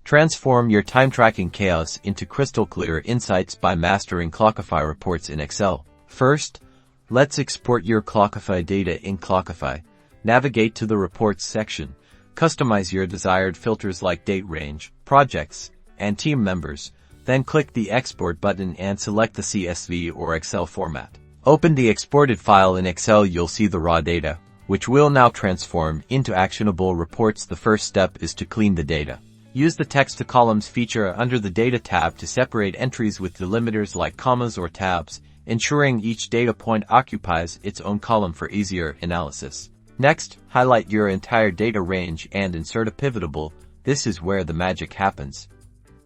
Transform your time-tracking chaos into crystal-clear insights by mastering Clockify Reports in Excel. First, let's export your Clockify data in Clockify. Navigate to the Reports section. Customize your desired filters like date range, projects, and team members. Then click the Export button and select the CSV or Excel format. Open the exported file in Excel. You'll see the raw data, which will now transform into actionable reports. The first step is to clean the data. Use the Text to Columns feature under the Data tab to separate entries with delimiters like commas or tabs, ensuring each data point occupies its own column for easier analysis. Next, highlight your entire data range and insert a pivotable. This is where the magic happens.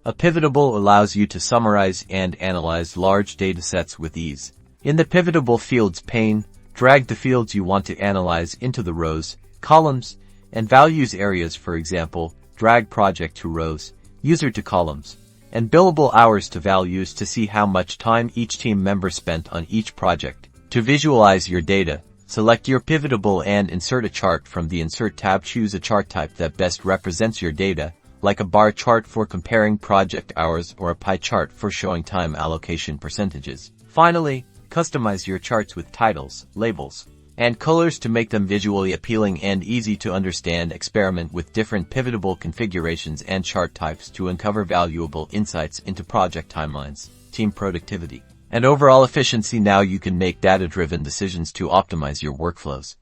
A pivotable allows you to summarize and analyze large datasets with ease. In the PivotTable Fields pane, drag the fields you want to analyze into the rows, columns, and values areas. For example, drag project to rows, user to columns, and billable hours to values to see how much time each team member spent on each project. To visualize your data, select your pivotable and insert a chart from the Insert tab. Choose a chart type that best represents your data, like a bar chart for comparing project hours or a pie chart for showing time allocation percentages. Finally, customize your charts with titles, labels, and colors to make them visually appealing and easy to understand. Experiment with different pivotable configurations and chart types to uncover valuable insights into project timelines, team productivity, and overall efficiency. Now you can make data-driven decisions to optimize your workflows.